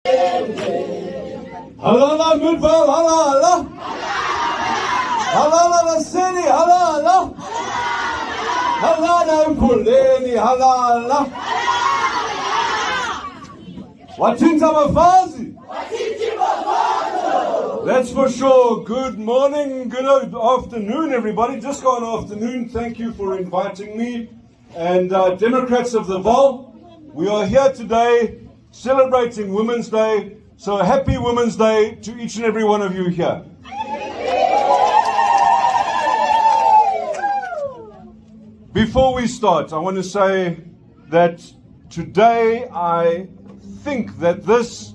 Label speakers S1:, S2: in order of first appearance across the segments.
S1: Halala Midvaal, halala. Halala Seni, halala. Halala Mpuleni, halala. Watinta mafazi. That's for sure. Good morning, good afternoon, everybody. Just gone afternoon. Thank you for inviting me. And Democrats of the Vaal, we are here today celebrating Women's Day. So happy Women's Day to each and every one of you here. Before we start, I want to say that today I think that this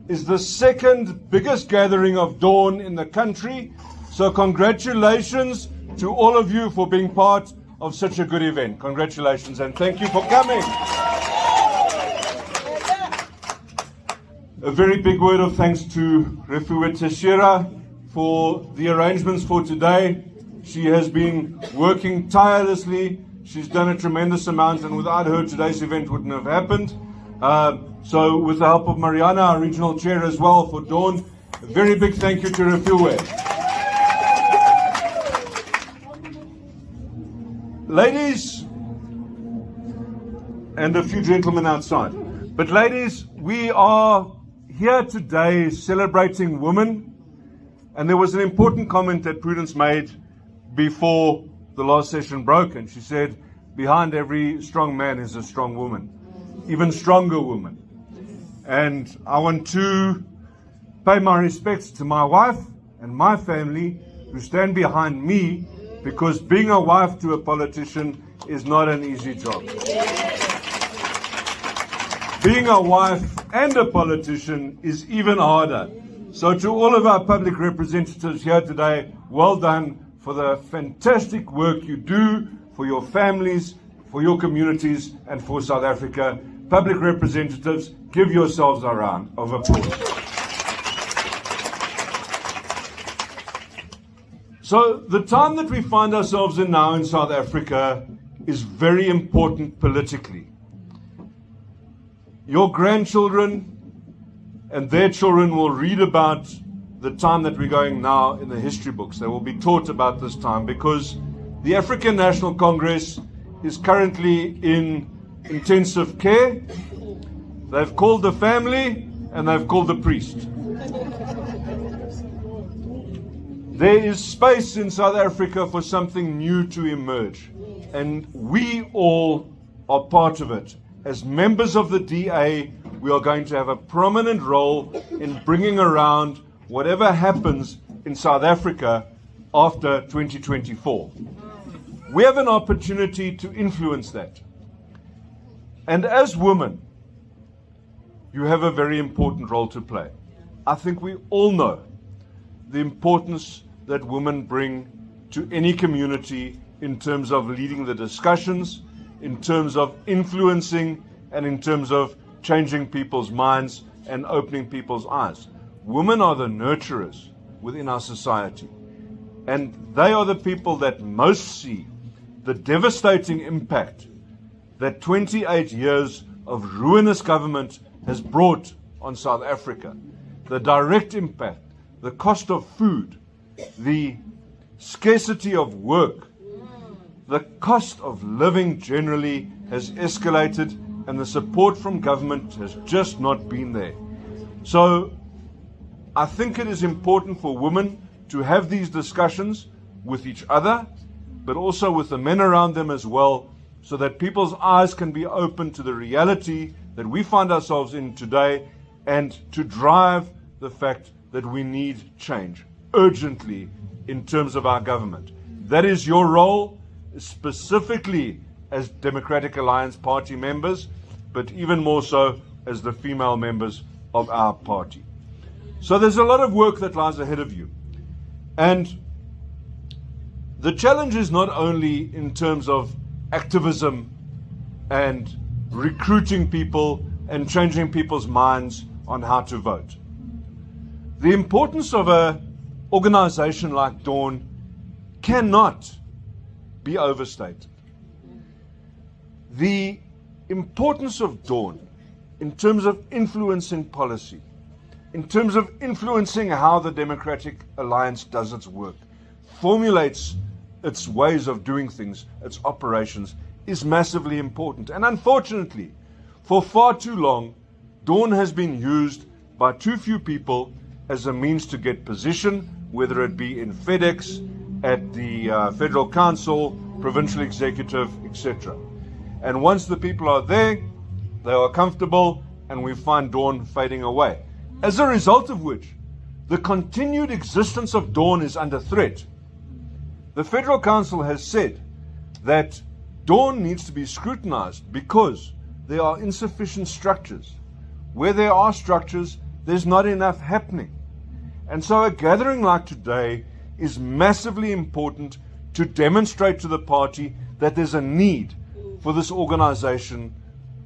S1: is the second biggest gathering of Dawn in the country. So congratulations to all of you for being part of such a good event. Congratulations and thank you for coming. A very big word of thanks to Refuwe Teshera for the arrangements for today. She has been working tirelessly. She's done a tremendous amount, and without her, today's event wouldn't have happened. So with the help of Mariana, our regional chair as well, for Dawn, a very big thank you to Refuwe. Ladies, and a few gentlemen outside. But ladies, we are here today celebrating women, and there was an important comment that Prudence made before the last session broke, and she said, behind every strong man is a strong woman, even stronger woman. And I want to pay my respects to my wife and my family who stand behind me, because being a wife to a politician is not an easy job. Being a wife and a politician is even harder. So to all of our public representatives here today, well done for the fantastic work you do for your families, for your communities, and for South Africa. Public representatives, give yourselves a round of applause. So the time that we find ourselves in now in South Africa is very important politically. Your grandchildren and their children will read about the time that we're going now in the history books. They will be taught about this time, because the African National Congress is currently in intensive care. They've called the family and they've called the priest. There is space in South Africa for something new to emerge, and we all are part of it. As members of the DA, we are going to have a prominent role in bringing around whatever happens in South Africa after 2024. We have an opportunity to influence that. And as women, you have a very important role to play. I think we all know the importance that women bring to any community in terms of leading the discussions, in terms of influencing, and in terms of changing people's minds and opening people's eyes. Women are the nurturers within our society, and they are the people that most see the devastating impact that 28 years of ruinous government has brought on South Africa. The direct impact, the cost of food, the scarcity of work, the cost of living generally has escalated, and the support from government has just not been there. So I think it is important for women to have these discussions with each other, but also with the men around them as well, so that people's eyes can be open to the reality that we find ourselves in today, and to drive the fact that we need change urgently in terms of our government. That is your role, specifically as Democratic Alliance Party members, but even more so as the female members of our party. So there's a lot of work that lies ahead of you. And the challenge is not only in terms of activism and recruiting people and changing people's minds on how to vote. The importance of an organization like Dawn cannot be overstated. The importance of Dawn in terms of influencing policy in terms of influencing how the Democratic Alliance does its work, formulates its ways of doing things, its operations, is massively important. And unfortunately, for far too long, Dawn has been used by too few people as a means to get position, whether it be in FedEx, at the Federal Council, Provincial Executive, etc. And once the people are there, they are comfortable, and we find Dawn fading away. As a result of which, the continued existence of Dawn is under threat. The Federal Council has said that Dawn needs to be scrutinized because there are insufficient structures. Where there are structures, there's not enough happening. And so a gathering like today is massively important to demonstrate to the party that there's a need for this organization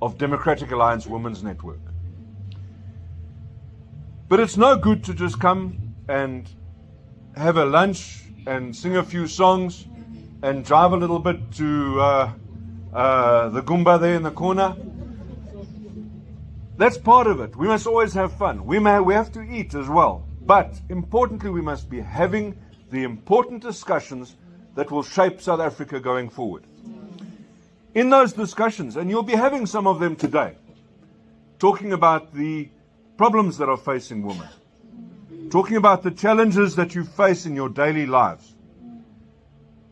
S1: of Democratic Alliance Women's Network. But it's no good to just come and have a lunch and sing a few songs and drive a little bit to the Goomba there in the corner. That's part of it. We must always have fun. We have to eat as well. But importantly, we must be having the important discussions that will shape South Africa going forward. In those discussions, and you'll be having some of them today, talking about the problems that are facing women, talking about the challenges that you face in your daily lives.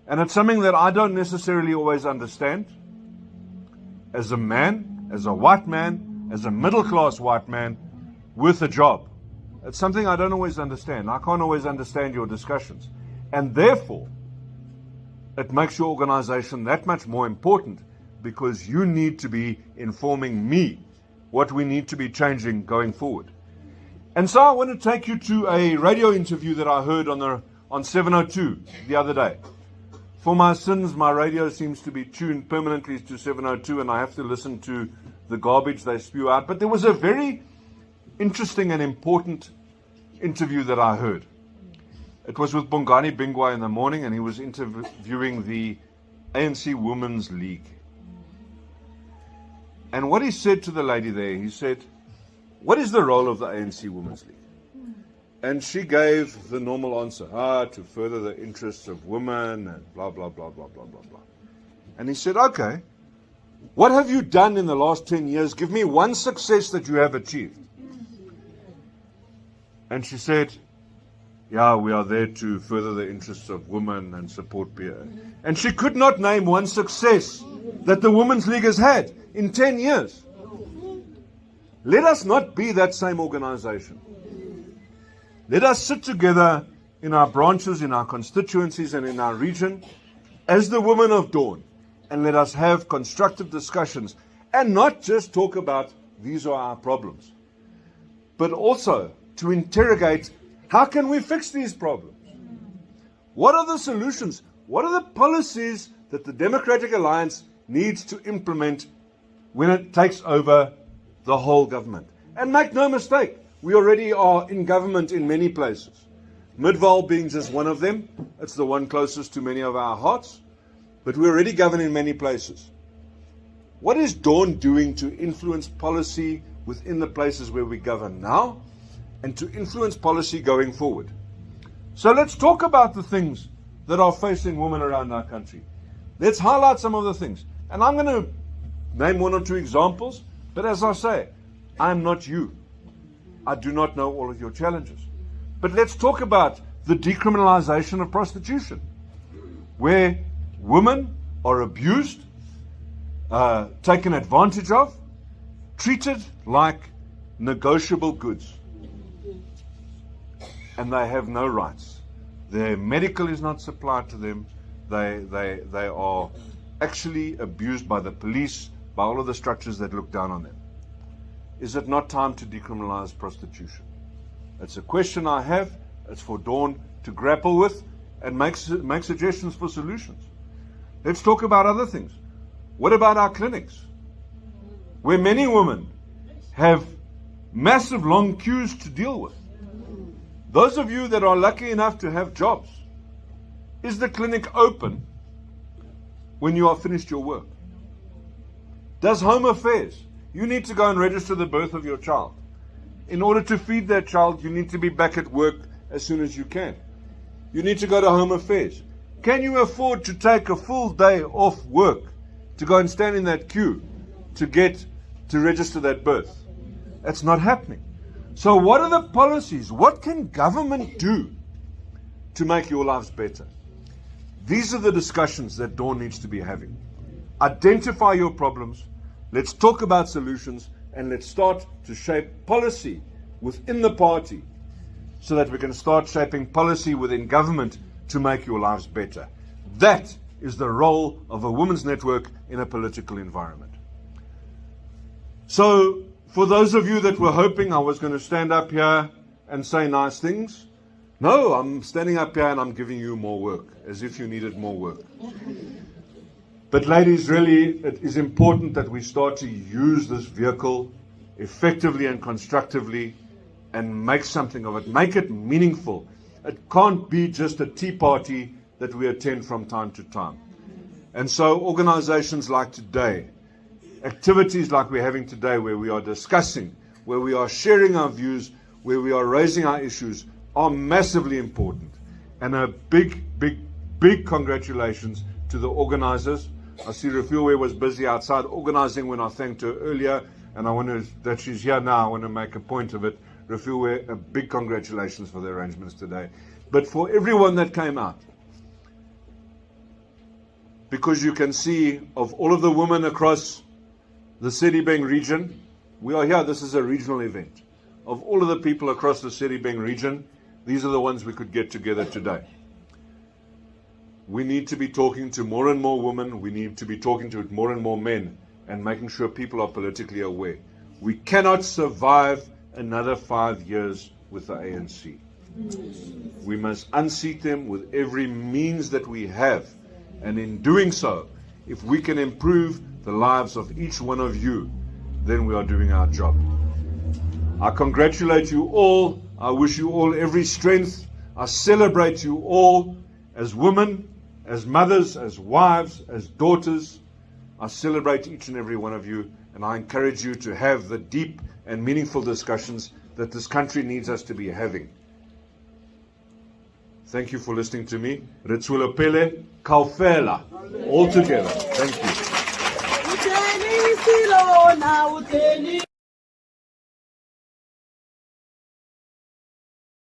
S1: And it's something that I don't necessarily always understand. As a man, as a white man, as a middle-class white man with a job, it's something I don't always understand. I can't always understand your discussions. And therefore, it makes your organization that much more important, because you need to be informing me what we need to be changing going forward. And so I want to take you to a radio interview that I heard on 702 the other day. For my sins, my radio seems to be tuned permanently to 702, and I have to listen to the garbage they spew out. But there was a very interesting and important interview that I heard. It was with Bongani Bingwa in the morning, and he was interviewing the ANC Women's League. And what he said to the lady there, he said, "What is the role of the ANC Women's League?" And she gave the normal answer, to further the interests of women and blah, blah, blah, blah, blah, blah, blah. And he said, "Okay, what have you done in the last 10 years? Give me one success that you have achieved." And she said, "Yeah, we are there to further the interests of women and support peer." And she could not name one success that the Women's League has had in 10 years. Let us not be that same organization. Let us sit together in our branches, in our constituencies, and in our region as the women of Dawn, and let us have constructive discussions, and not just talk about these are our problems, but also to interrogate, how can we fix these problems? What are the solutions? What are the policies that the Democratic Alliance needs to implement when it takes over the whole government? And make no mistake, we already are in government in many places. Mid-Vaal being just one of them. It's the one closest to many of our hearts. But we already govern in many places. What is Dawn doing to influence policy within the places where we govern now, and to influence policy going forward? So let's talk about the things that are facing women around our country. Let's highlight some of the things. And I'm going to name one or two examples, but as I say, I'm not you. I do not know all of your challenges. But let's talk about the decriminalization of prostitution, where women are abused, taken advantage of, treated like negotiable goods. And they have no rights. Their medical is not supplied to them. They are actually abused by the police, by all of the structures that look down on them. Is it not time to decriminalize prostitution? It's a question I have. It's for Dawn to grapple with and make suggestions for solutions. Let's talk about other things. What about our clinics, where many women have massive long queues to deal with? Those of you that are lucky enough to have jobs, is the clinic open when you are finished your work? Does Home Affairs, you need to go and register the birth of your child. in order to feed that child, you need to be back at work as soon as you can. You need to go to Home Affairs. Can you afford to take a full day off work to go and stand in that queue to register that birth? That's not happening. So what are the policies? What can government do to make your lives better? These are the discussions that Dawn needs to be having. Identify your problems, let's talk about solutions, and let's start to shape policy within the party so that we can start shaping policy within government to make your lives better. That is the role of a women's network in a political environment. So, for those of you that were hoping I was going to stand up here and say nice things, no, I'm standing up here and I'm giving you more work, as if you needed more work. But ladies, really, it is important that we start to use this vehicle effectively and constructively and make something of it. Make it meaningful. It can't be just a tea party that we attend from time to time. And so organizations like today, activities like we're having today, where we are discussing, where we are sharing our views, where we are raising our issues, are massively important. And a big, big, big congratulations to the organizers. I see Refuwe was busy outside organizing when I thanked her earlier, and I want that she's here now. I want to make a point of it. Refuwe, a big congratulations for the arrangements today. But for everyone that came out, because you can see of all of the women across the Sedibeng region, we are here, this is a regional event. Of all of the people across the Sedibeng region, these are the ones we could get together today. We need to be talking to more and more women, we need to be talking to more and more men, and making sure people are politically aware. We cannot survive another 5 years with the ANC. We must unseat them with every means that we have. And in doing so, if we can improve the lives of each one of you, then we are doing our job. I congratulate you all. I wish you all every strength. I celebrate you all as women, as mothers, as wives, as daughters. I celebrate each and every one of you, and I encourage you to have the deep and meaningful discussions that this country needs us to be having. Thank you for listening to me. Retsulepele Kaufela. All together. Thank you.